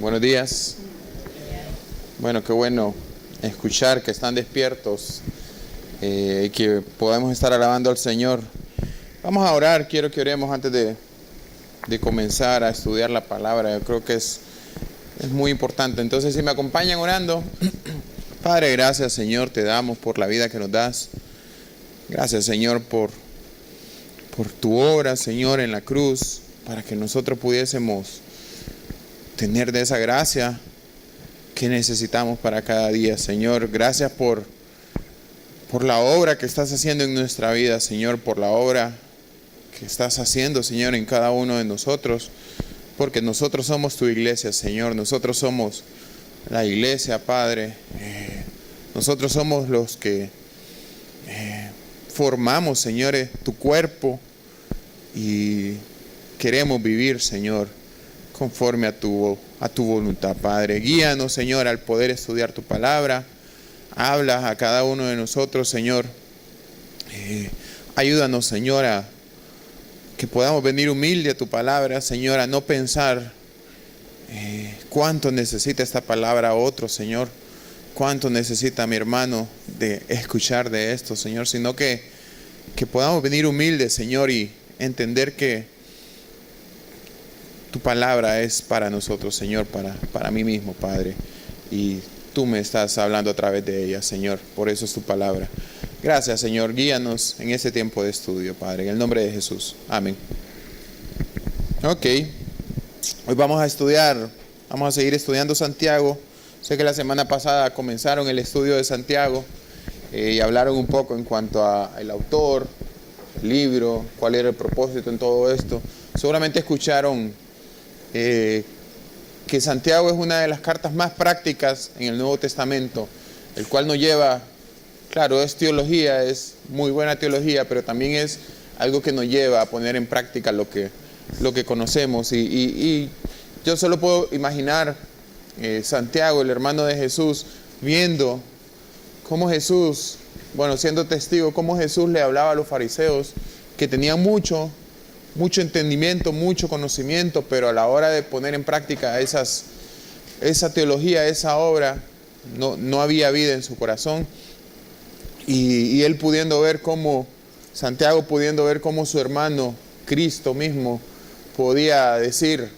Buenos días. Bueno, qué bueno escuchar que están despiertos y que podemos estar alabando al Señor. Vamos a orar, quiero que oremos antes de comenzar a estudiar la palabra. Yo creo que es muy importante. Entonces, si me acompañan orando, Padre, gracias Señor, te damos por la vida que nos das. Gracias Señor por tu obra, Señor, en la cruz, para que nosotros pudiésemos tener de esa gracia que necesitamos para cada día, Señor. Gracias por la obra que estás haciendo en nuestra vida, Señor, por la obra que estás haciendo, Señor, en cada uno de nosotros, porque nosotros somos tu iglesia, Señor. Nosotros somos la iglesia, Padre. Nosotros somos los que formamos, Señor, tu cuerpo y queremos vivir, Señor, conforme a tu voluntad, Padre. Guíanos, Señor, al poder estudiar tu palabra. Habla a cada uno de nosotros, Señor. Ayúdanos, Señor, a que podamos venir humilde a tu palabra, Señor, a no pensar cuánto necesita esta palabra a otro, Señor. Cuánto necesita mi hermano de escuchar de esto, Señor, sino que podamos venir humildes, Señor, y entender que tu palabra es para nosotros, Señor, para mí mismo, Padre. Y tú me estás hablando a través de ella, Señor. Por eso es tu palabra. Gracias, Señor. Guíanos en este tiempo de estudio, Padre. En el nombre de Jesús. Amén. Ok. Hoy vamos a seguir estudiando Santiago. Sé que la semana pasada comenzaron el estudio de Santiago y hablaron un poco en cuanto al autor, el libro, cuál era el propósito en todo esto. Seguramente escucharon que Santiago es una de las cartas más prácticas en el Nuevo Testamento, el cual nos lleva, claro, es teología, es muy buena teología, pero también es algo que nos lleva a poner en práctica lo que conocemos. Y yo solo puedo imaginar Santiago, el hermano de Jesús, viendo cómo Jesús, siendo testigo, cómo Jesús le hablaba a los fariseos que tenían mucho entendimiento, mucho conocimiento, pero a la hora de poner en práctica esa teología, esa obra, no había vida en su corazón. Y él Santiago pudiendo ver cómo su hermano, Cristo mismo, podía decir,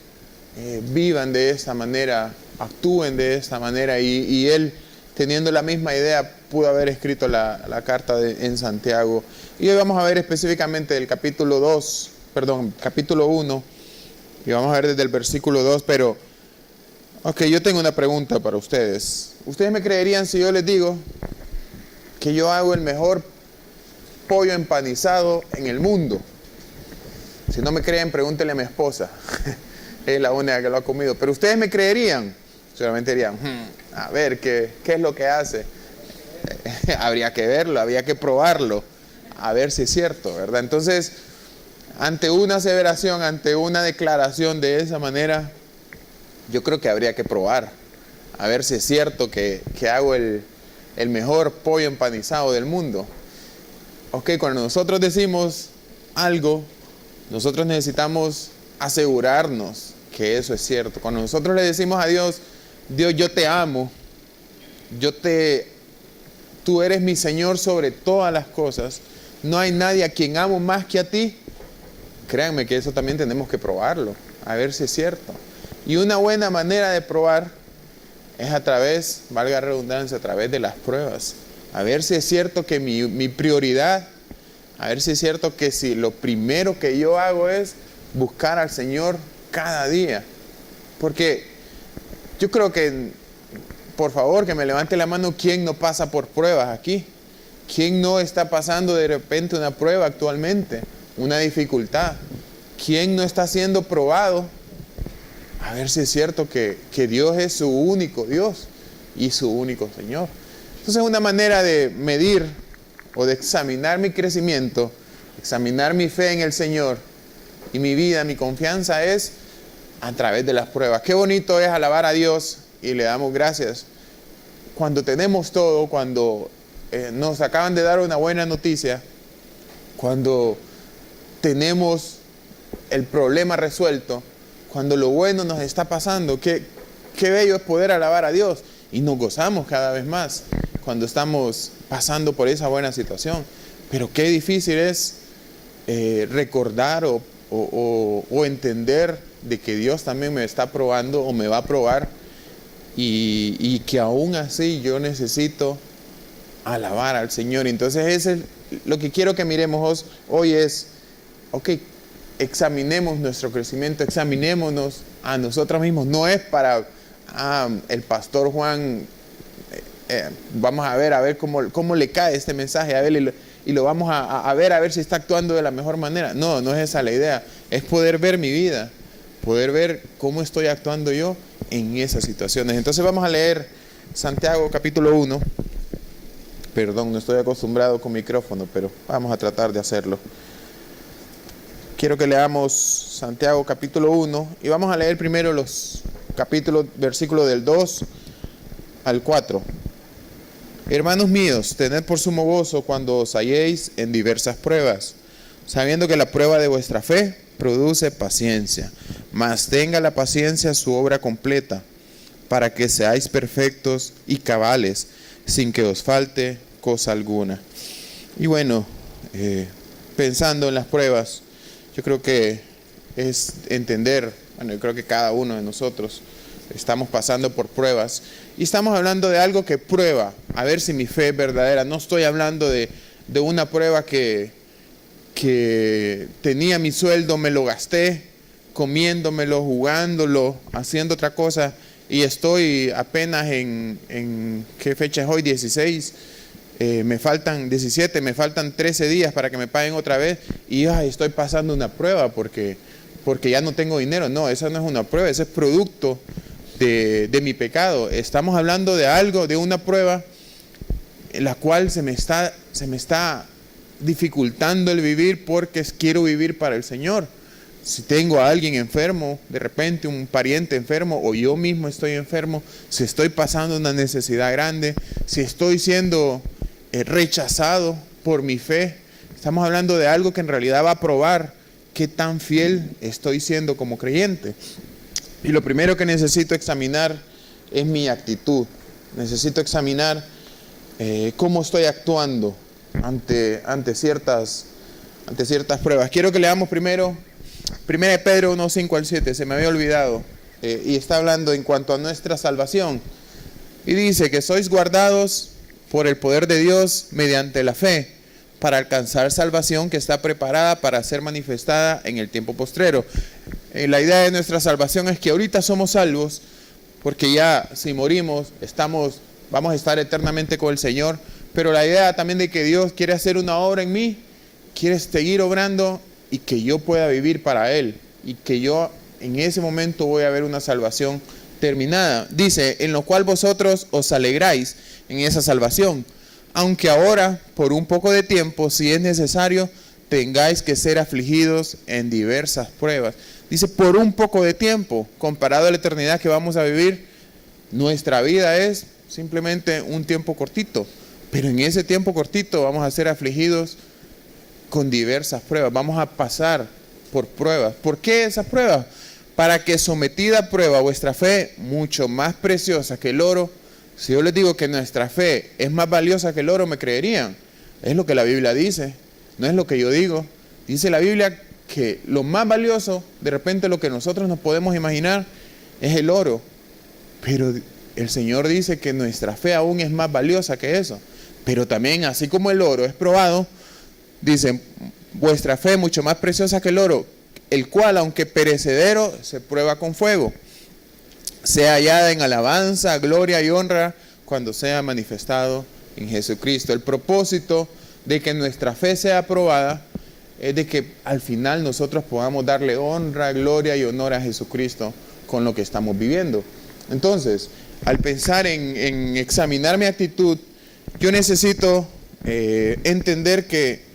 vivan de esta manera, actúen de esta manera, y él, teniendo la misma idea, pudo haber escrito la carta en Santiago. Y hoy vamos a ver específicamente el capítulo 1, y vamos a ver desde el versículo 2, pero, yo tengo una pregunta para ustedes. ¿Ustedes me creerían si yo les digo que yo hago el mejor pollo empanizado en el mundo? Si no me creen, pregúntenle a mi esposa. Es la única que lo ha comido. Pero ustedes me creerían. Seguramente dirían, a ver, ¿qué es lo que hace? Habría que verlo, habría que probarlo, a ver si es cierto, ¿verdad? Entonces, ante una aseveración, ante una declaración de esa manera, yo creo que habría que probar, a ver si es cierto que hago el mejor pollo empanizado del mundo. Cuando nosotros decimos algo, nosotros necesitamos asegurarnos que eso es cierto. Cuando nosotros le decimos a Dios, Dios, yo te amo, tú eres mi Señor sobre todas las cosas, no hay nadie a quien amo más que a ti. Créanme que eso también tenemos que probarlo, a ver si es cierto. Y una buena manera de probar es a través, valga la redundancia, a través de las pruebas. A ver si es cierto que mi prioridad, a ver si es cierto que si lo primero que yo hago es buscar al Señor cada día. Porque yo creo que, por favor, que me levante la mano, ¿quién no pasa por pruebas aquí? ¿Quién no está pasando de repente una prueba actualmente? Una dificultad. ¿Quién no está siendo probado? A ver si es cierto que Dios es su único Dios y su único Señor. Entonces, una manera de medir o de examinar mi crecimiento, examinar mi fe en el Señor y mi vida, mi confianza, es a través de las pruebas. Qué bonito es alabar a Dios y le damos gracias cuando tenemos todo, cuando nos acaban de dar una buena noticia, cuando tenemos el problema resuelto, cuando lo bueno nos está pasando. Qué qué bello es poder alabar a Dios. Y nos gozamos cada vez más cuando estamos pasando por esa buena situación. Pero qué difícil es recordar o entender de que Dios también me está probando o me va a probar y que aún así yo necesito alabar al Señor. Entonces lo que quiero que miremos hoy es, ok, examinemos nuestro crecimiento, examinémonos a nosotros mismos. No es para el pastor Juan, vamos a ver cómo le cae este mensaje a él y lo vamos a ver si está actuando de la mejor manera. No es esa la idea. Es poder ver mi vida, poder ver cómo estoy actuando yo en esas situaciones. Entonces vamos a leer Santiago capítulo 1. Perdón, no estoy acostumbrado con micrófono, pero vamos a tratar de hacerlo. Quiero que leamos Santiago capítulo 1 y vamos a leer primero los capítulos, versículos del 2 al 4. Hermanos míos, tened por sumo gozo cuando os halléis en diversas pruebas, sabiendo que la prueba de vuestra fe produce paciencia. Mas tenga la paciencia su obra completa, para que seáis perfectos y cabales, sin que os falte cosa alguna. Y bueno, pensando en las pruebas, yo creo que es entender, yo creo que cada uno de nosotros estamos pasando por pruebas y estamos hablando de algo que prueba a ver si mi fe es verdadera. No estoy hablando de una prueba que tenía mi sueldo, me lo gasté comiéndomelo, jugándolo, haciendo otra cosa y estoy apenas en ¿qué fecha es hoy? 16. Me faltan 17, me faltan 13 días para que me paguen otra vez y estoy pasando una prueba porque ya no tengo dinero. No, esa no es una prueba, ese es producto de mi pecado. Estamos hablando de algo, de una prueba en la cual se me está dificultando el vivir porque quiero vivir para el Señor. Si tengo a alguien enfermo, de repente un pariente enfermo o yo mismo estoy enfermo, si estoy pasando una necesidad grande, si estoy siendo rechazado por mi fe, estamos hablando de algo que en realidad va a probar qué tan fiel estoy siendo como creyente. Y lo primero que necesito examinar es mi actitud. Necesito examinar cómo estoy actuando ante ciertas pruebas. Quiero que leamos primero 1 Pedro 1, 5 al 7, se me había olvidado, y está hablando en cuanto a nuestra salvación. Y dice que sois guardados por el poder de Dios mediante la fe, para alcanzar salvación que está preparada para ser manifestada en el tiempo postrero. La idea de nuestra salvación es que ahorita somos salvos, porque ya si morimos, vamos a estar eternamente con el Señor, pero la idea también de que Dios quiere hacer una obra en mí, quiere seguir obrando y que yo pueda vivir para Él, y que yo en ese momento voy a ver una salvación terminada. Dice, en lo cual vosotros os alegráis en esa salvación, aunque ahora, por un poco de tiempo, si es necesario, tengáis que ser afligidos en diversas pruebas. Dice, por un poco de tiempo, comparado a la eternidad que vamos a vivir, nuestra vida es simplemente un tiempo cortito, pero en ese tiempo cortito vamos a ser afligidos con diversas pruebas, vamos a pasar por pruebas. ¿Por qué esas pruebas? Para que sometida a prueba vuestra fe, mucho más preciosa que el oro. Si yo les digo que nuestra fe es más valiosa que el oro, me creerían. Es lo que la Biblia dice, no es lo que yo digo. Dice la Biblia que lo más valioso, de repente lo que nosotros nos podemos imaginar, es el oro. Pero el Señor dice que nuestra fe aún es más valiosa que eso. Pero también, así como el oro es probado, dice, vuestra fe mucho más preciosa que el oro, el cual, aunque perecedero, se prueba con fuego, sea hallada en alabanza, gloria y honra cuando sea manifestado en Jesucristo. El propósito de que nuestra fe sea aprobada es de que al final nosotros podamos darle honra, gloria y honor a Jesucristo con lo que estamos viviendo. Entonces, al pensar en examinar mi actitud, yo necesito entender que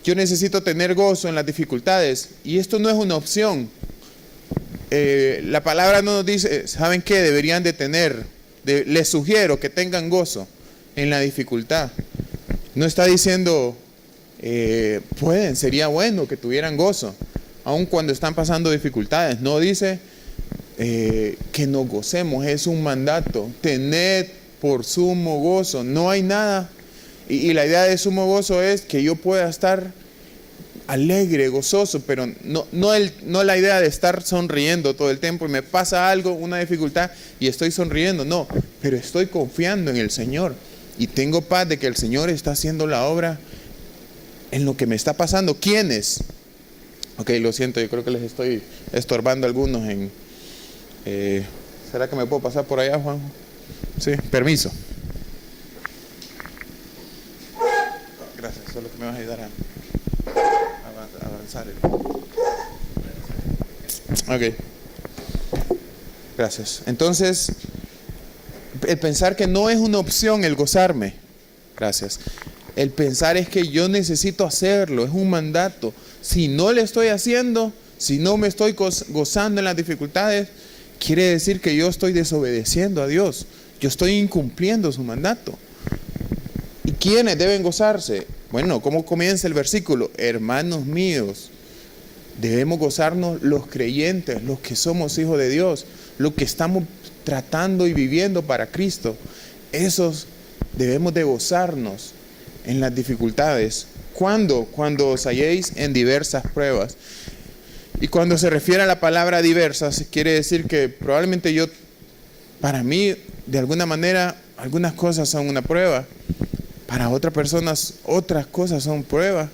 yo necesito tener gozo en las dificultades, y esto no es una opción. La palabra no nos dice, ¿saben qué? Deberían de tener, les sugiero que tengan gozo en la dificultad. No está diciendo, sería bueno que tuvieran gozo, aun cuando están pasando dificultades. No dice, que nos gocemos, es un mandato. Tened por sumo gozo. No hay nada. Y la idea de sumo gozo es que yo pueda estar alegre, gozoso, pero no la idea de estar sonriendo todo el tiempo y me pasa algo, una dificultad y estoy sonriendo. No, pero estoy confiando en el Señor y tengo paz de que el Señor está haciendo la obra en lo que me está pasando. ¿Quiénes? Ok, lo siento, yo creo que les estoy estorbando a algunos ¿será que me puedo pasar por allá, Juan? Sí, permiso. Gracias, solo que me vas a ayudar a avanzar. Ok, gracias. Entonces, el pensar que no es una opción el gozarme. Gracias. El pensar es que yo necesito hacerlo, es un mandato. Si no le estoy haciendo, si no me estoy gozando en las dificultades, quiere decir que yo estoy desobedeciendo a Dios. Yo estoy incumpliendo su mandato. ¿Y quiénes deben gozarse? Bueno, ¿cómo comienza el versículo? Hermanos míos, debemos gozarnos los creyentes, los que somos hijos de Dios, los que estamos tratando y viviendo para Cristo. Esos debemos de gozarnos en las dificultades. ¿Cuándo? Cuando os halléis en diversas pruebas. Y cuando se refiere a la palabra diversas, quiere decir que probablemente para mí, de alguna manera, algunas cosas son una prueba. Para otras personas, otras cosas son pruebas.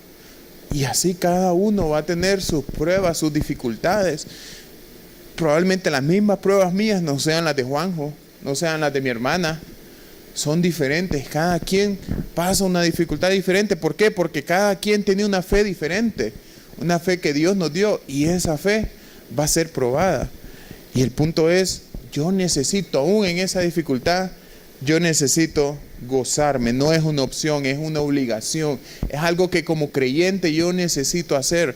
Y así cada uno va a tener sus pruebas, sus dificultades. Probablemente las mismas pruebas mías no sean las de Juanjo, no sean las de mi hermana. Son diferentes. Cada quien pasa una dificultad diferente. ¿Por qué? Porque cada quien tiene una fe diferente. Una fe que Dios nos dio. Y esa fe va a ser probada. Y el punto es, yo necesito, aún en esa dificultad, yo necesito gozarme. No es una opción, es una obligación. Es algo que como creyente yo necesito hacer.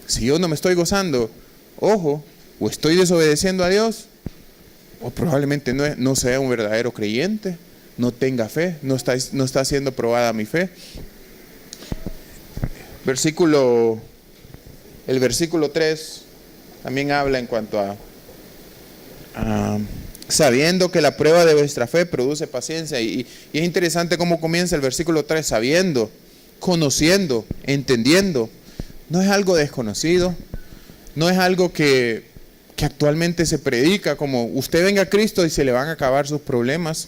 Si yo no me estoy gozando, ojo, o estoy desobedeciendo a Dios, o probablemente no sea un verdadero creyente, no tenga fe, no está siendo probada mi fe. El versículo 3 también habla en cuanto a sabiendo que la prueba de vuestra fe produce paciencia. Y es interesante cómo comienza el versículo 3, sabiendo, conociendo, entendiendo. No es algo desconocido, no es algo que actualmente se predica como usted venga a Cristo y se le van a acabar sus problemas.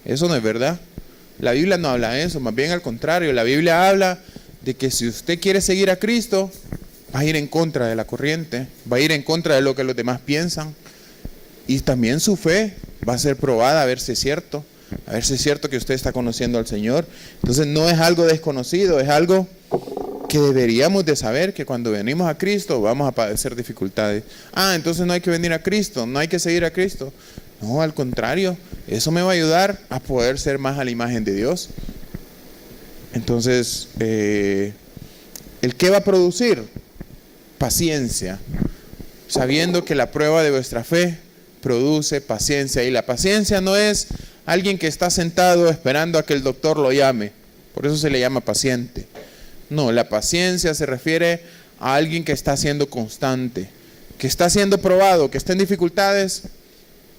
Eso no es verdad. La Biblia no habla de eso, más bien al contrario. La Biblia habla de que si usted quiere seguir a Cristo, va a ir en contra de la corriente, va a ir en contra de lo que los demás piensan. Y también su fe va a ser probada a ver si es cierto, que usted está conociendo al Señor. Entonces no es algo desconocido, es algo que deberíamos de saber, que cuando venimos a Cristo vamos a padecer dificultades. Entonces no hay que venir a Cristo, no hay que seguir a Cristo. No, al contrario, eso me va a ayudar a poder ser más a la imagen de Dios. Entonces, ¿el qué va a producir? Paciencia, sabiendo que la prueba de vuestra fe produce paciencia. Y la paciencia no es alguien que está sentado esperando a que el doctor lo llame. Por eso se le llama paciente. No, la paciencia se refiere a alguien que está siendo constante, que está siendo probado, que está en dificultades,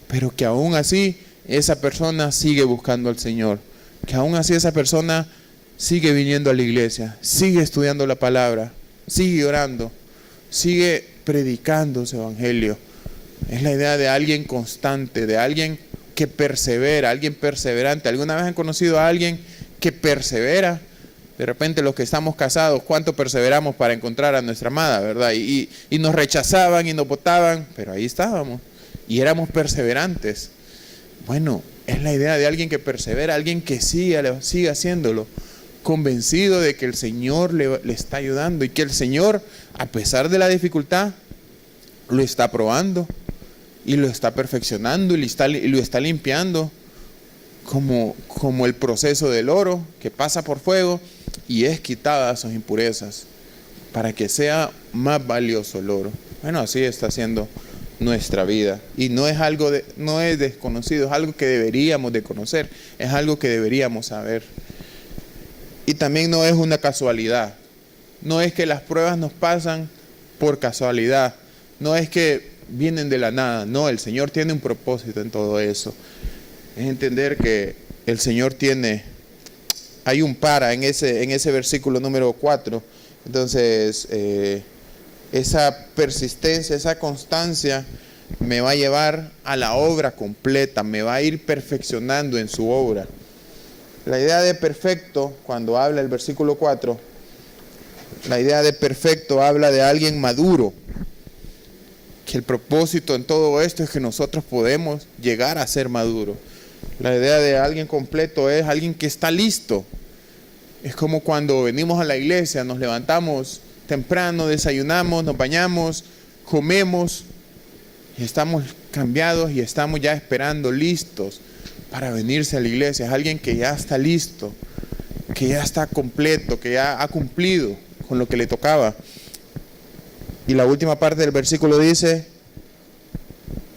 pero que aún así esa persona sigue buscando al Señor, que aún así esa persona sigue viniendo a la iglesia, sigue estudiando la palabra, sigue orando, sigue predicando su evangelio. Es la idea de alguien constante, de alguien que persevera, alguien perseverante. ¿Alguna vez han conocido a alguien que persevera? De repente los que estamos casados, ¿cuánto perseveramos para encontrar a nuestra amada, verdad? Y nos rechazaban y nos botaban, pero ahí estábamos y éramos perseverantes. Bueno, es la idea de alguien que persevera, alguien que sigue haciéndolo, convencido de que el Señor le está ayudando y que el Señor, a pesar de la dificultad, lo está probando y lo está perfeccionando y lo está limpiando, como el proceso del oro que pasa por fuego y es quitada sus impurezas para que sea más valioso el oro. Bueno, así está haciendo nuestra vida y no es desconocido, es algo que deberíamos de conocer, es algo que deberíamos saber. Y también no es una casualidad, no es que las pruebas nos pasan por casualidad, no es que vienen de la nada. No, el Señor tiene un propósito en todo eso. Es entender que el Señor hay un en ese versículo número 4. Entonces, esa persistencia, esa constancia me va a llevar a la obra completa, me va a ir perfeccionando en su obra. La idea de perfecto, cuando habla el versículo 4, la idea de perfecto habla de alguien maduro, que el propósito en todo esto es que nosotros podemos llegar a ser maduros. La idea de alguien completo es alguien que está listo. Es como cuando venimos a la iglesia, nos levantamos temprano, desayunamos, nos bañamos, comemos y estamos cambiados y estamos ya esperando, listos para venirse a la iglesia. Es alguien que ya está listo, que ya está completo, que ya ha cumplido con lo que le tocaba. Y la última parte del versículo dice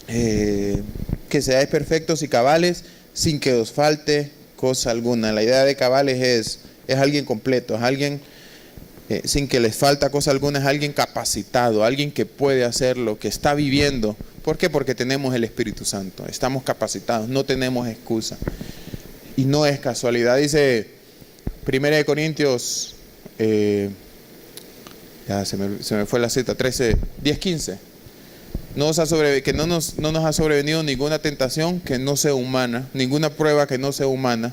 que seáis perfectos y cabales sin que os falte cosa alguna. La idea de cabales es alguien completo, es alguien sin que les falta cosa alguna, es alguien capacitado, alguien que puede hacerlo, que está viviendo. ¿Por qué? Porque tenemos el Espíritu Santo, estamos capacitados, no tenemos excusa. Y no es casualidad, dice 1 Corintios, ya se me fue la cita, 10:15. Que no nos ha sobrevenido ninguna tentación que no sea humana, ninguna prueba que no sea humana.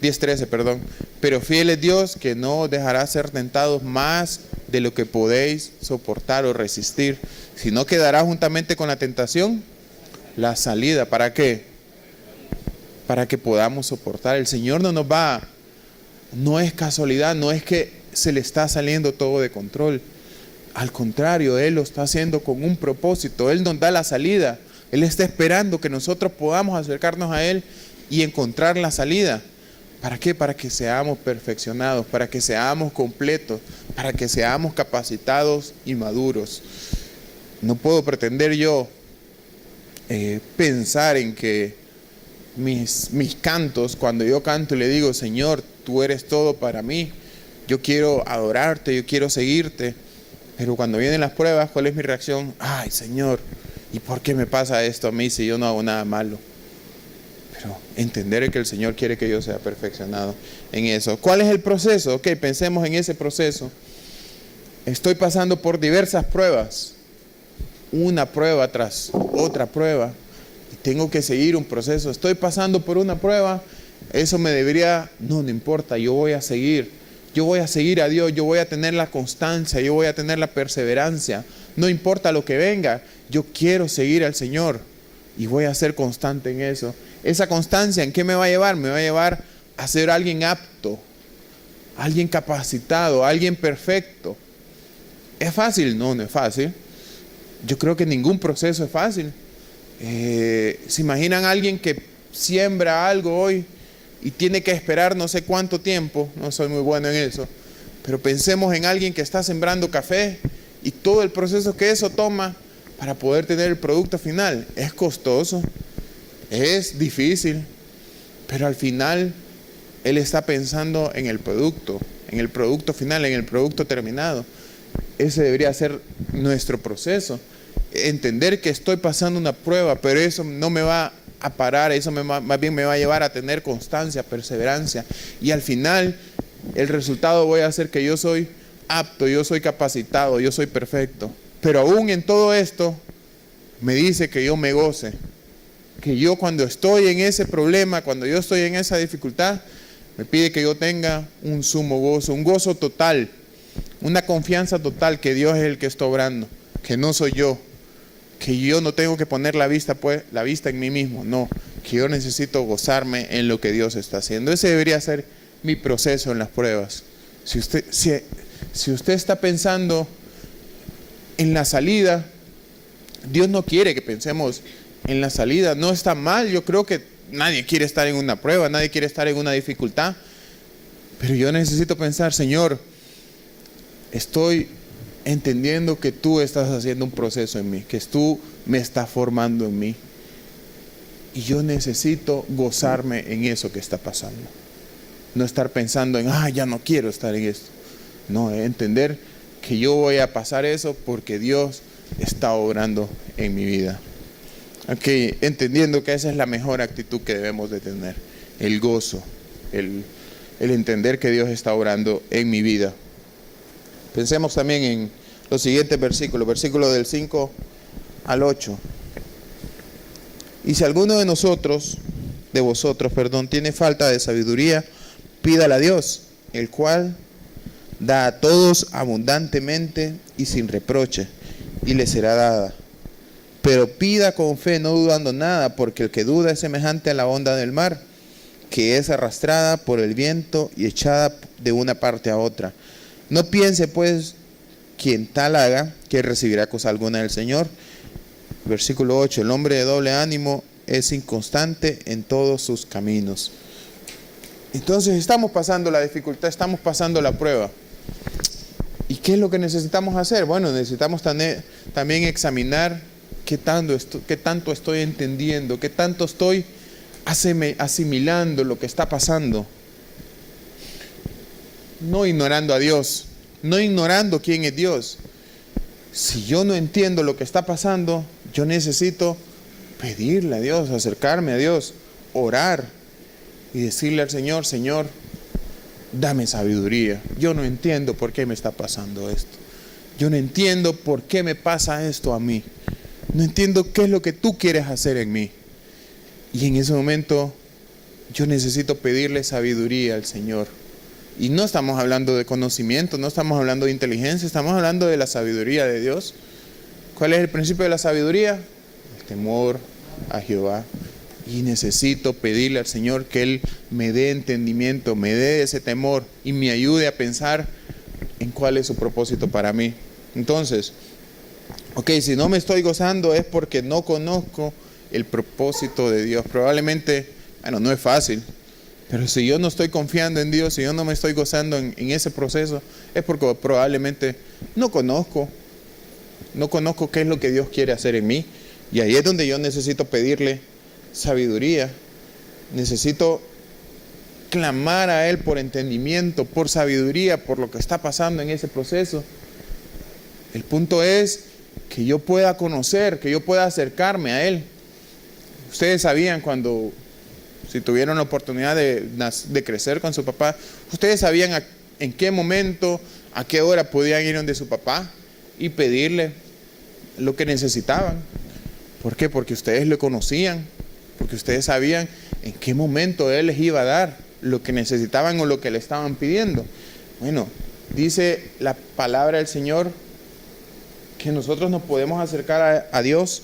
10:13, perdón. Pero fiel es Dios, que no os dejará ser tentados más de lo que podéis soportar o resistir, sino que dará juntamente con la tentación la salida. ¿Para qué? Para que podamos soportar. El Señor no es casualidad, no es que se le está saliendo todo de control. Al contrario, Él lo está haciendo con un propósito. Él nos da la salida. Él está esperando que nosotros podamos acercarnos a Él y encontrar la salida. ¿Para qué? Para que seamos perfeccionados, para que seamos completos, para que seamos capacitados y maduros. No puedo pretender yo pensar en que mis cantos, cuando yo canto y le digo, Señor, tú eres todo para mí, yo quiero adorarte, yo quiero seguirte, pero cuando vienen las pruebas, ¿cuál es mi reacción? Ay, Señor, ¿y por qué me pasa esto a mí si yo no hago nada malo? Pero entender que el Señor quiere que yo sea perfeccionado en eso. ¿Cuál es el proceso? Ok, pensemos en ese proceso. Estoy pasando por diversas pruebas, una prueba tras otra prueba, y tengo que seguir un proceso. Estoy pasando por una prueba, eso me debería, no importa, yo voy a seguir a Dios, yo voy a tener la constancia, yo voy a tener la perseverancia, no importa lo que venga, yo quiero seguir al Señor y voy a ser constante en eso. Esa constancia, ¿en qué me va a llevar? Me va a llevar a ser alguien apto, alguien capacitado, alguien perfecto. ¿Es fácil? No es fácil. Yo creo que ningún proceso es fácil. ¿Se imaginan a alguien que siembra algo hoy y tiene que esperar no sé cuánto tiempo? No soy muy bueno en eso, pero pensemos en alguien que está sembrando café y todo el proceso que eso toma para poder tener el producto final. Es costoso, es difícil, pero al final él está pensando en el producto final, en el producto terminado. Ese debería ser nuestro proceso. Entender que estoy pasando una prueba, pero eso no me va a parar, eso más bien me va a llevar a tener constancia, perseverancia, y al final el resultado voy a hacer que yo soy apto, yo soy capacitado, yo soy perfecto. Pero aún en todo esto me dice que yo me goce, que yo cuando estoy en ese problema, cuando yo estoy en esa dificultad, me pide que yo tenga un sumo gozo, un gozo total, una confianza total que Dios es el que está obrando, que no soy yo, que yo no tengo que poner la vista en mí mismo, no, que yo necesito gozarme en lo que Dios está haciendo. Ese debería ser mi proceso en las pruebas. Si usted está pensando en la salida, Dios no quiere que pensemos en la salida. No está mal, yo creo que nadie quiere estar en una prueba, nadie quiere estar en una dificultad, pero yo necesito pensar, Señor, estoy entendiendo que tú estás haciendo un proceso en mí, que tú me estás formando en mí, y yo necesito gozarme en eso que está pasando. No estar pensando en, ya no quiero estar en esto. No, entender que yo voy a pasar eso porque Dios está obrando en mi vida. Aquí, entendiendo que esa es la mejor actitud que debemos de tener, el gozo, el entender que Dios está obrando en mi vida. Pensemos también en los siguientes versículos del 5 al 8. Y si alguno de vosotros, tiene falta de sabiduría, pídala a Dios, el cual da a todos abundantemente y sin reproche, y le será dada. Pero pida con fe, no dudando nada, porque el que duda es semejante a la onda del mar, que es arrastrada por el viento y echada de una parte a otra. No piense pues quien tal haga que recibirá cosa alguna del Señor. Versículo 8, el hombre de doble ánimo es inconstante en todos sus caminos. Entonces estamos pasando la dificultad, estamos pasando la prueba. ¿Y qué es lo que necesitamos hacer? Bueno, necesitamos también examinar qué tanto estoy entendiendo, qué tanto estoy asimilando lo que está pasando. No ignorando a Dios, no ignorando quién es Dios. Si yo no entiendo lo que está pasando, yo necesito pedirle a Dios, acercarme a Dios, orar y decirle al Señor, Señor, dame sabiduría. Yo no entiendo por qué me está pasando esto. Yo no entiendo por qué me pasa esto a mí. No entiendo qué es lo que tú quieres hacer en mí. Y en ese momento yo necesito pedirle sabiduría al Señor. Y no estamos hablando de conocimiento, no estamos hablando de inteligencia, estamos hablando de la sabiduría de Dios. ¿Cuál es el principio de la sabiduría? El temor a Jehová. Y necesito pedirle al Señor que Él me dé entendimiento, me dé ese temor y me ayude a pensar en cuál es su propósito para mí. Entonces, si no me estoy gozando es porque no conozco el propósito de Dios. Probablemente, no es fácil, pero si yo no estoy confiando en Dios, si yo no me estoy gozando en ese proceso, es porque probablemente no conozco qué es lo que Dios quiere hacer en mí. Y ahí es donde yo necesito pedirle sabiduría. Necesito clamar a Él por entendimiento, por sabiduría, por lo que está pasando en ese proceso. El punto es que yo pueda conocer, que yo pueda acercarme a Él. Ustedes sabían si tuvieron la oportunidad de crecer con su papá, ustedes sabían en qué momento, a qué hora podían ir donde su papá y pedirle lo que necesitaban. ¿Por qué? Porque ustedes lo conocían, porque ustedes sabían en qué momento Él les iba a dar lo que necesitaban o lo que le estaban pidiendo. Bueno, dice la palabra del Señor que nosotros nos podemos acercar a Dios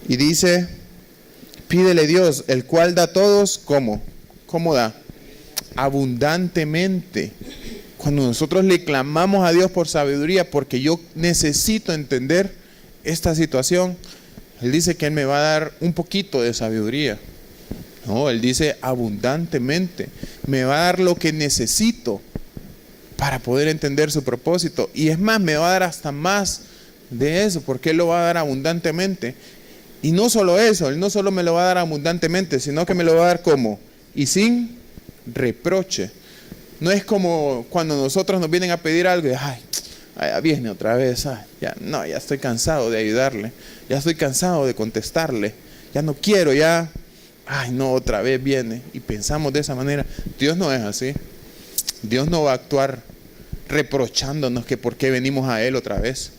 y dice, pídele a Dios, el cual da a todos, ¿cómo? ¿Cómo da? Abundantemente. Cuando nosotros le clamamos a Dios por sabiduría, porque yo necesito entender esta situación, Él dice que Él me va a dar un poquito de sabiduría. No, Él dice abundantemente. Me va a dar lo que necesito para poder entender su propósito. Y es más, me va a dar hasta más de eso, porque Él lo va a dar abundantemente. Y no solo eso, Él no solo me lo va a dar abundantemente, sino que me lo va a dar ¿cómo? Y sin reproche. No es como cuando nosotros nos vienen a pedir algo y ya viene otra vez, ya estoy cansado de ayudarle, ya estoy cansado de contestarle, ya no quiero, otra vez viene. Y pensamos de esa manera. Dios no es así. Dios no va a actuar reprochándonos que por qué venimos a Él otra vez.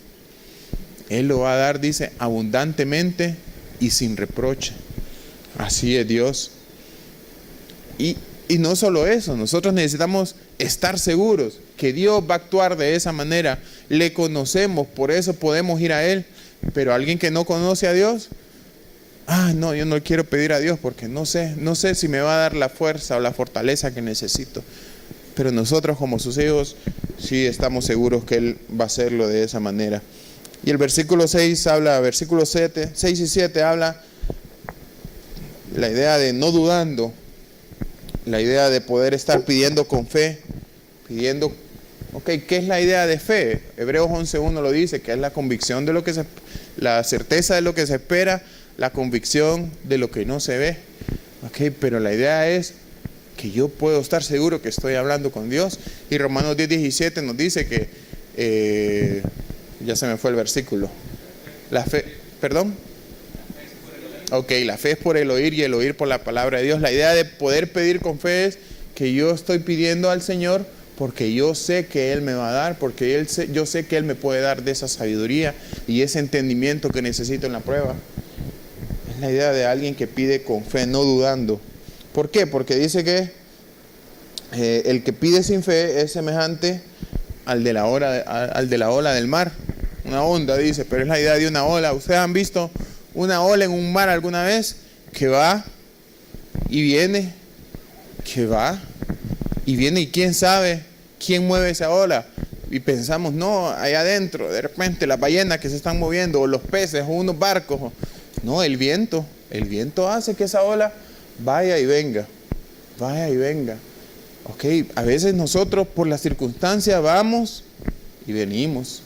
Él lo va a dar, dice, abundantemente y sin reproche. Así es Dios. Y no solo eso, nosotros necesitamos estar seguros que Dios va a actuar de esa manera. Le conocemos, por eso podemos ir a Él. Pero alguien que no conoce a Dios, yo no quiero pedir a Dios porque no sé si me va a dar la fuerza o la fortaleza que necesito. Pero nosotros como sus hijos sí estamos seguros que Él va a hacerlo de esa manera. Y el versículo 6 y 7 habla la idea de no dudando, la idea de poder estar pidiendo con fe, ¿qué es la idea de fe? Hebreos 11:1 lo dice, que es la convicción de la certeza de lo que se espera, la convicción de lo que no se ve. Pero la idea es que yo puedo estar seguro que estoy hablando con Dios. Y Romanos 10:17 nos dice que, ya se me fue el versículo, La fe, perdón. Ok, la fe es por el oír y el oír por la palabra de Dios. La idea de poder pedir con fe es que yo estoy pidiendo al Señor porque yo sé que Él me va a dar, porque yo sé que Él me puede dar de esa sabiduría y ese entendimiento que necesito en la prueba. Es la idea de alguien que pide con fe, no dudando. ¿Por qué? Porque dice que el que pide sin fe es semejante al de la ola del mar. Una onda, dice, pero es la idea de una ola. ¿Ustedes han visto una ola en un mar alguna vez? Que va y viene, que va y viene, y quién sabe quién mueve esa ola. Y pensamos, no, allá adentro, de repente las ballenas que se están moviendo, o los peces, o unos barcos. No, el viento hace que esa ola vaya y venga, vaya y venga. Ok, a veces nosotros por la circunstancia vamos y venimos,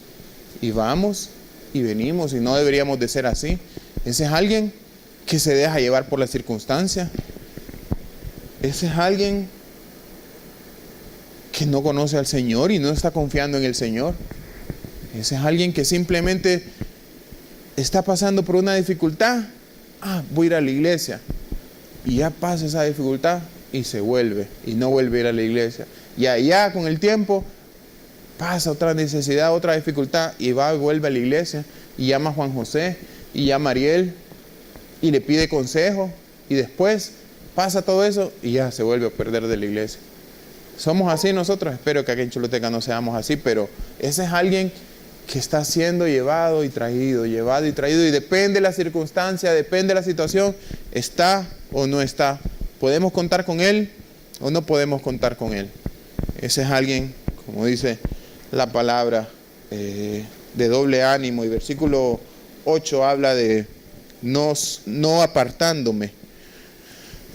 y vamos y venimos, y no deberíamos de ser así. Ese es alguien que se deja llevar por la circunstancia. Ese es alguien que no conoce al Señor y no está confiando en el Señor. Ese es alguien que simplemente está pasando por una dificultad. Voy a ir a la iglesia. Y ya pasa esa dificultad y se vuelve. Y no vuelve a ir a la iglesia. Y allá con el tiempo pasa otra necesidad, otra dificultad, y va y vuelve a la iglesia. Y llama a Juan José y llama a Ariel y le pide consejo. Y después pasa todo eso y ya se vuelve a perder de la iglesia. Somos así nosotros. Espero que aquí en Choluteca no seamos así, pero ese es alguien que está siendo llevado y traído, y depende de la circunstancia, depende de la situación, está o no está. ¿Podemos contar con él o no podemos contar con él? Ese es alguien, como dice la palabra, de doble ánimo. Y versículo 8 habla de no apartándome.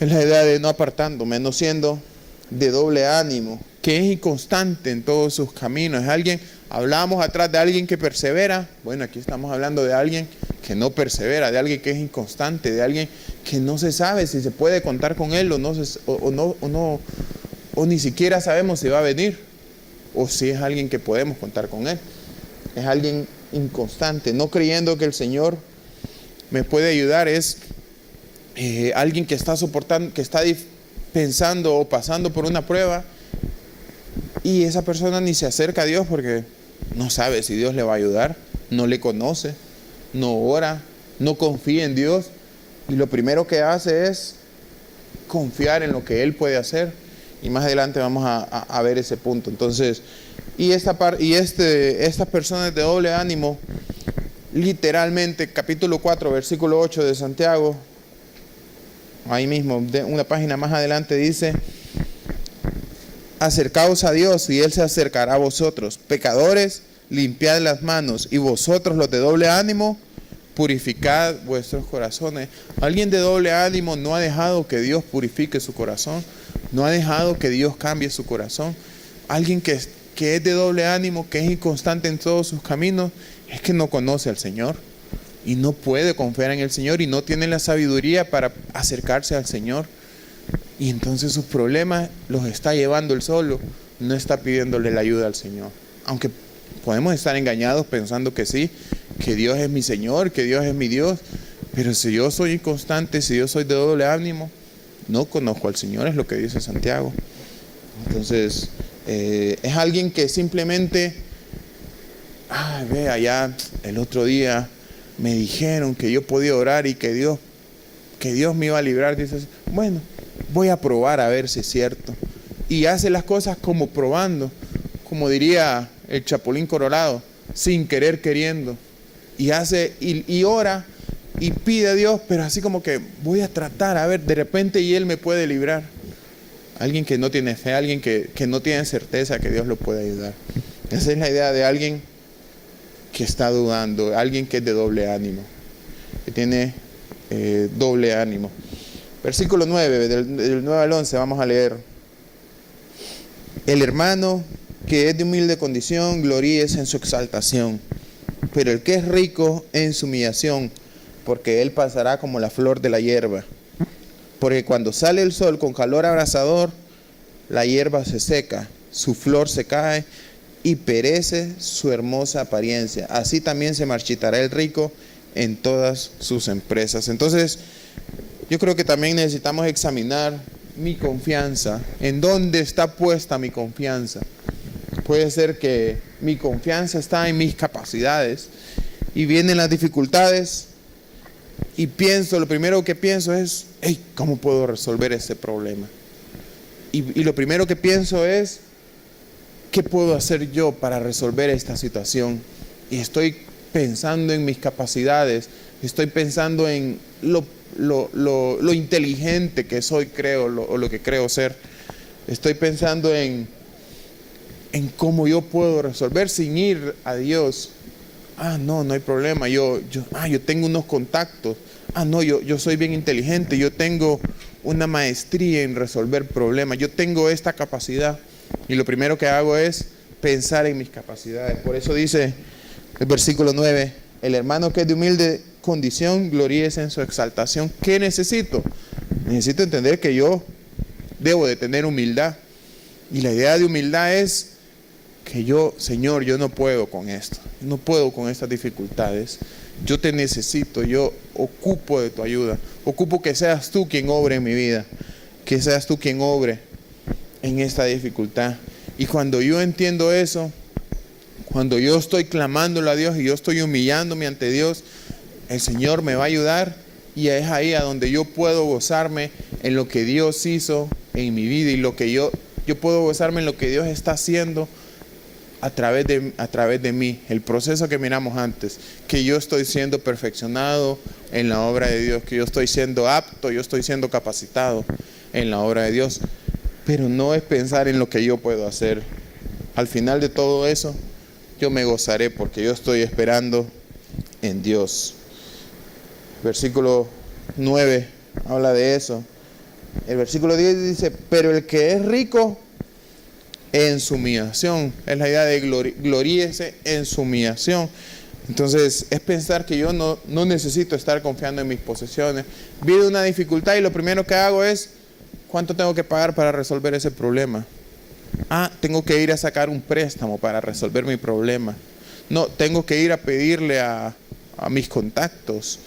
Es la idea de no apartándome, no siendo de doble ánimo, que es inconstante en todos sus caminos. Es alguien, hablamos atrás de alguien que persevera. Bueno, aquí estamos hablando de alguien que no persevera, de alguien que es inconstante, de alguien que no se sabe si se puede contar con él o ni siquiera sabemos si va a venir, o si es alguien que podemos contar con él. Es alguien inconstante, no creyendo que el Señor me puede ayudar. Es alguien que está soportando, que está pensando o pasando por una prueba, y esa persona ni se acerca a Dios porque no sabe si Dios le va a ayudar, no le conoce, no ora, no confía en Dios, y lo primero que hace es confiar en lo que Él puede hacer. Y más adelante vamos a ver ese punto. Entonces, estas personas de doble ánimo, literalmente, capítulo 4, versículo 8 de Santiago, ahí mismo, una página más adelante, dice: acercaos a Dios y Él se acercará a vosotros. Pecadores, limpiad las manos, y vosotros los de doble ánimo, purificad vuestros corazones. Alguien de doble ánimo no ha dejado que Dios purifique su corazón, no ha dejado que Dios cambie su corazón. Alguien que es de doble ánimo, que es inconstante en todos sus caminos, es que no conoce al Señor y no puede confiar en el Señor y no tiene la sabiduría para acercarse al Señor. Y entonces sus problemas los está llevando él solo, no está pidiéndole la ayuda al Señor. Aunque podemos estar engañados pensando que sí, que Dios es mi Señor, que Dios es mi Dios, pero si yo soy inconstante, si yo soy de doble ánimo, no conozco al Señor, es lo que dice Santiago. Entonces, es alguien que simplemente, ve, allá el otro día me dijeron que yo podía orar y que Dios me iba a librar. Dices, bueno, voy a probar a ver si es cierto. Y hace las cosas como probando, como diría el Chapulín Colorado, sin querer queriendo. Y hace y ora y pide a Dios, pero así como que voy a tratar a ver, de repente y Él me puede librar. Alguien que no tiene fe, alguien que no tiene certeza que Dios lo puede ayudar. Esa es la idea de alguien que está dudando, alguien que es de doble ánimo, que tiene doble ánimo. Versículo 9, del 9 al 11 vamos a leer. El hermano que es de humilde condición, gloríese en su exaltación, pero el que es rico en su humillación, porque él pasará como la flor de la hierba. Porque cuando sale el sol con calor abrasador, la hierba se seca, su flor se cae y perece su hermosa apariencia. Así también se marchitará el rico en todas sus empresas. Entonces, yo creo que también necesitamos examinar mi confianza. ¿En dónde está puesta mi confianza? Puede ser que mi confianza está en mis capacidades y vienen las dificultades y lo primero que pienso es, hey, ¿cómo puedo resolver este problema? Y lo primero que pienso es, ¿qué puedo hacer yo para resolver esta situación? Y estoy pensando en mis capacidades, estoy pensando en lo inteligente que soy, o lo que creo ser. Estoy pensando en cómo yo puedo resolver sin ir a Dios. No hay problema, yo tengo unos contactos. Yo soy bien inteligente, yo tengo una maestría en resolver problemas, yo tengo esta capacidad. Y lo primero que hago es pensar en mis capacidades. Por eso dice el versículo 9, el hermano que es de humilde condición, gloríese en su exaltación. ¿Qué necesito? Necesito entender que yo debo de tener humildad. Y la idea de humildad es que Señor, yo no puedo con esto, no puedo con estas dificultades. Yo te necesito, yo ocupo de tu ayuda. Ocupo que seas tú quien obre en mi vida, que seas tú quien obre en esta dificultad. Y cuando yo entiendo eso, cuando yo estoy clamándole a Dios y yo estoy humillándome ante Dios, el Señor me va a ayudar, y es ahí a donde yo puedo gozarme en lo que Dios hizo en mi vida, y lo que yo puedo gozarme en lo que Dios está haciendo a través de mí. El proceso que miramos antes, que yo estoy siendo perfeccionado en la obra de Dios, que yo estoy siendo apto, yo estoy siendo capacitado en la obra de Dios. Pero no es pensar en lo que yo puedo hacer. Al final de todo eso, yo me gozaré porque yo estoy esperando en Dios. Versículo 9 habla de eso. El versículo 10 dice, pero el que es rico en su humillación, es la idea de gloríese en su humillación. Entonces es pensar que yo no necesito estar confiando en mis posesiones. Viene una dificultad y lo primero que hago es, ¿cuánto tengo que pagar para resolver ese problema? Tengo que ir a sacar un préstamo para resolver mi problema. No, tengo que ir a pedirle a mis contactos.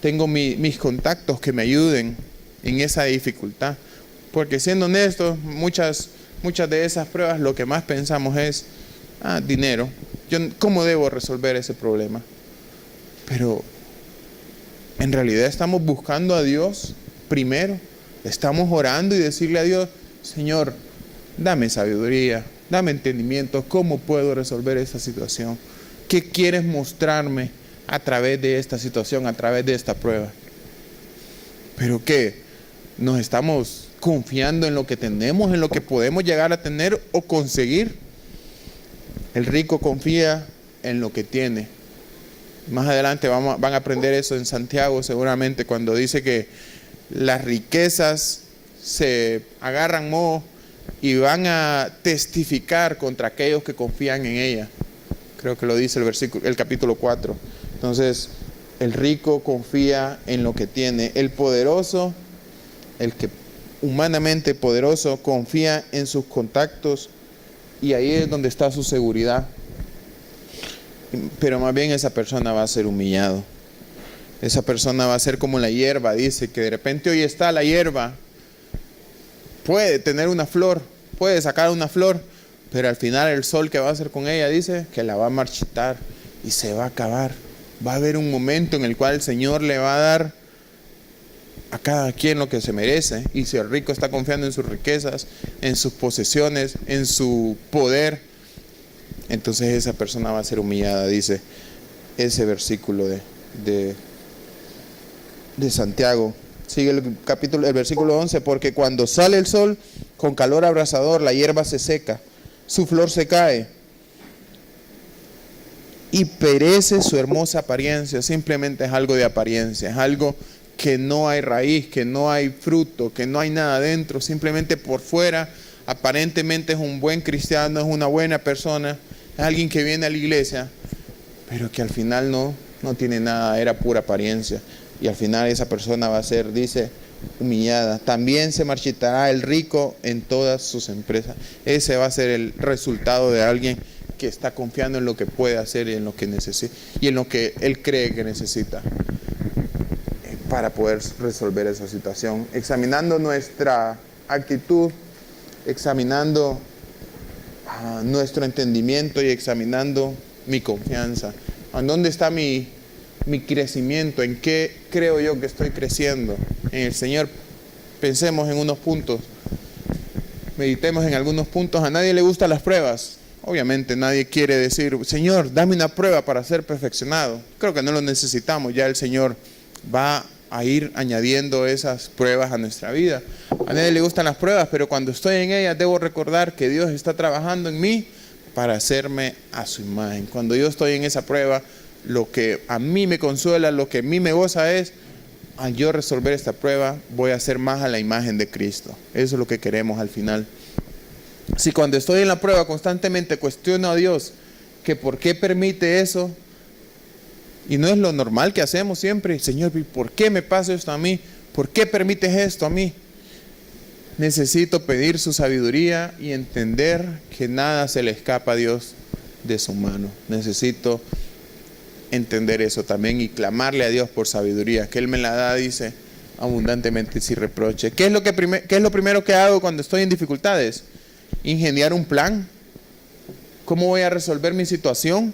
Tengo mis contactos que me ayuden en esa dificultad. Porque siendo honestos, muchas de esas pruebas lo que más pensamos es, dinero. ¿Cómo debo resolver ese problema? Pero en realidad estamos buscando a Dios primero. Estamos orando y decirle a Dios, Señor, dame sabiduría, dame entendimiento, ¿cómo puedo resolver esta situación? ¿Qué quieres mostrarme a través de esta situación, a través de esta prueba? ¿Pero qué? ¿Nos estamos confiando en lo que tenemos, en lo que podemos llegar a tener o conseguir? El rico confía en lo que tiene. Más adelante van a aprender eso en Santiago, seguramente, cuando dice que las riquezas se agarran moho y van a testificar contra aquellos que confían en ella. Creo que lo dice el capítulo 4. Entonces, el rico confía en lo que tiene. El poderoso, el que humanamente poderoso, confía en sus contactos, y ahí es donde está su seguridad. Pero más bien esa persona va a ser humillado. Esa persona va a ser como la hierba, dice, que de repente hoy está la hierba, puede tener una flor, puede sacar una flor, pero al final el sol que va a hacer con ella, dice, que la va a marchitar y se va a acabar. Va a haber un momento en el cual el Señor le va a dar a cada quien lo que se merece. Y si el rico está confiando en sus riquezas, en sus posesiones, en su poder, entonces esa persona va a ser humillada, dice ese versículo de Santiago. Sigue el versículo 11, porque cuando sale el sol con calor abrasador, la hierba se seca, su flor se cae y perece su hermosa apariencia. Simplemente es algo de apariencia, es algo que no hay raíz, que no hay fruto, que no hay nada dentro. Simplemente por fuera aparentemente es un buen cristiano, es una buena persona, es alguien que viene a la iglesia, pero que al final no tiene nada, era pura apariencia. Y al final esa persona va a ser, dice, humillada. También se marchitará el rico en todas sus empresas. Ese va a ser el resultado de alguien que está confiando en lo que puede hacer y en lo que necesita y en lo que él cree que necesita para poder resolver esa situación. Examinando nuestra actitud, examinando nuestro entendimiento y examinando mi confianza. ¿En dónde está mi crecimiento? ¿En qué creo yo que estoy creciendo? En el Señor. Pensemos en unos puntos. Meditemos en algunos puntos. A nadie le gustan las pruebas. Obviamente nadie quiere decir, Señor, dame una prueba para ser perfeccionado. Creo que no lo necesitamos. Ya el Señor va a ir añadiendo esas pruebas a nuestra vida. A nadie le gustan las pruebas, pero cuando estoy en ellas debo recordar que Dios está trabajando en mí para hacerme a su imagen. Cuando yo estoy en esa prueba, lo que a mí me consuela, lo que a mí me goza es, al yo resolver esta prueba, voy a ser más a la imagen de Cristo. Eso es lo que queremos al final. Si cuando estoy en la prueba constantemente cuestiono a Dios, que por qué permite eso, y no es lo normal que hacemos siempre, Señor, ¿por qué me pasa esto a mí? ¿Por qué permites esto a mí? Necesito pedir su sabiduría y entender que nada se le escapa a Dios de su mano. Necesito entender eso también y clamarle a Dios por sabiduría, que Él me la da, dice, abundantemente sin reproche. ¿Qué es lo primero que hago cuando estoy en dificultades? Ingeniar un plan. ¿Cómo voy a resolver mi situación?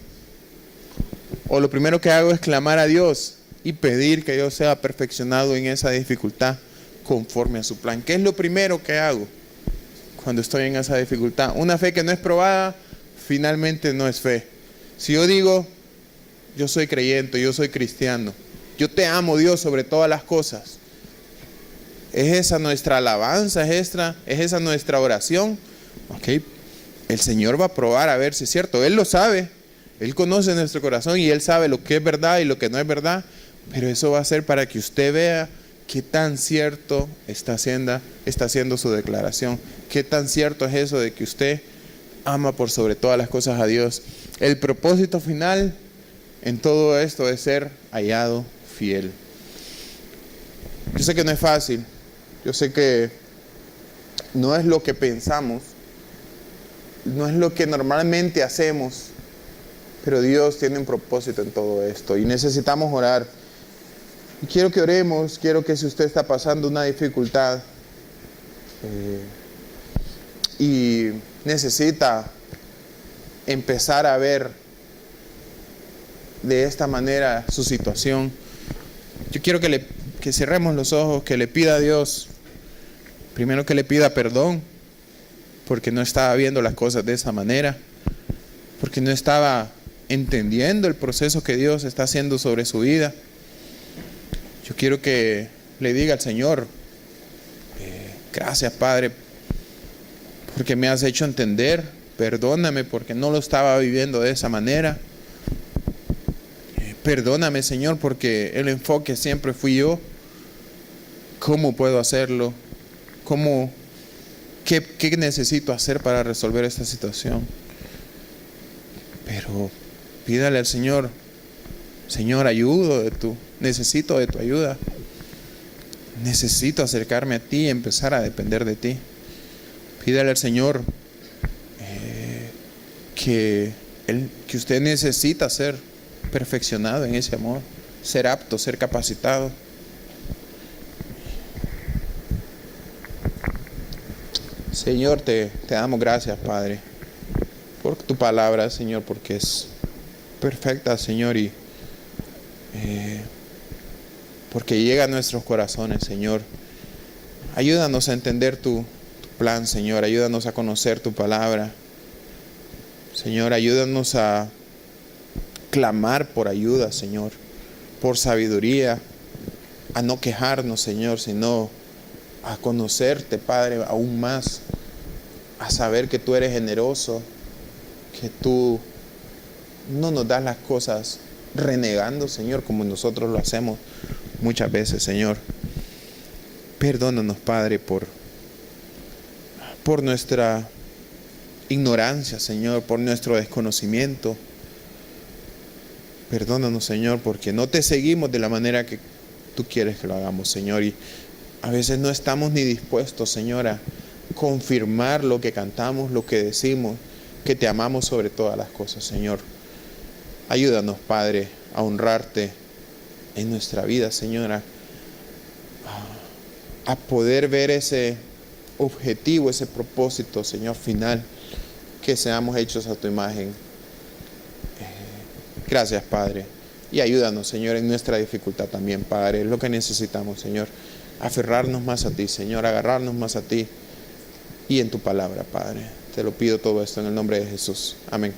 O lo primero que hago es clamar a Dios y pedir que yo sea perfeccionado en esa dificultad conforme a su plan. ¿Qué es lo primero que hago cuando estoy en esa dificultad? Una fe que no es probada, finalmente no es fe. Si yo digo, yo soy creyente, yo soy cristiano, yo te amo, Dios, sobre todas las cosas, ¿es esa nuestra alabanza? ¿Es esa nuestra oración? Ok, el Señor va a probar a ver si es cierto. Él lo sabe. Él conoce nuestro corazón y Él sabe lo que es verdad y lo que no es verdad, pero eso va a ser para que usted vea qué tan cierto está haciendo su declaración, qué tan cierto es eso de que usted ama por sobre todas las cosas a Dios. El propósito final en todo esto es ser hallado fiel. Yo sé que no es fácil, yo sé que no es lo que pensamos, no es lo que normalmente hacemos, pero Dios tiene un propósito en todo esto y necesitamos orar. Y quiero que oremos, quiero que si usted está pasando una dificultad y necesita empezar a ver de esta manera su situación, yo quiero que cerremos los ojos, que le pida a Dios, primero que le pida perdón, porque no estaba viendo las cosas de esa manera, porque no estaba entendiendo el proceso que Dios está haciendo sobre su vida. Yo quiero que le diga al Señor, gracias Padre, porque me has hecho entender, perdóname porque no lo estaba viviendo de esa manera. Perdóname Señor porque el enfoque siempre fui yo. ¿Cómo puedo hacerlo? ¿Qué necesito hacer para resolver esta situación? Pero pídale al Señor, Señor, necesito de tu ayuda. Necesito acercarme a ti y empezar a depender de ti. Pídale al Señor que usted necesita ser perfeccionado en ese amor, ser apto, ser capacitado. Señor, te damos gracias, Padre, por tu palabra, Señor, porque es perfecta, Señor, y porque llega a nuestros corazones, Señor. Ayúdanos a entender tu plan, Señor. Ayúdanos a conocer tu palabra. Señor, ayúdanos a clamar por ayuda, Señor, por sabiduría, a no quejarnos, Señor, sino a conocerte, Padre, aún más, a saber que tú eres generoso, que tú no nos das las cosas renegando, Señor, como nosotros lo hacemos muchas veces, Señor. Perdónanos, Padre, por nuestra ignorancia, Señor, por nuestro desconocimiento. Perdónanos, Señor, porque no te seguimos de la manera que tú quieres que lo hagamos, Señor, y a veces no estamos ni dispuestos, Señor, a confirmar lo que cantamos, lo que decimos, que te amamos sobre todas las cosas, Señor. Ayúdanos, Padre, a honrarte en nuestra vida, Señora, a poder ver ese objetivo, ese propósito, Señor, final, que seamos hechos a tu imagen. Gracias, Padre. Y ayúdanos, Señor, en nuestra dificultad también, Padre. Es lo que necesitamos, Señor. Aferrarnos más a ti, Señor. Agarrarnos más a ti y en tu palabra, Padre. Te lo pido todo esto en el nombre de Jesús. Amén.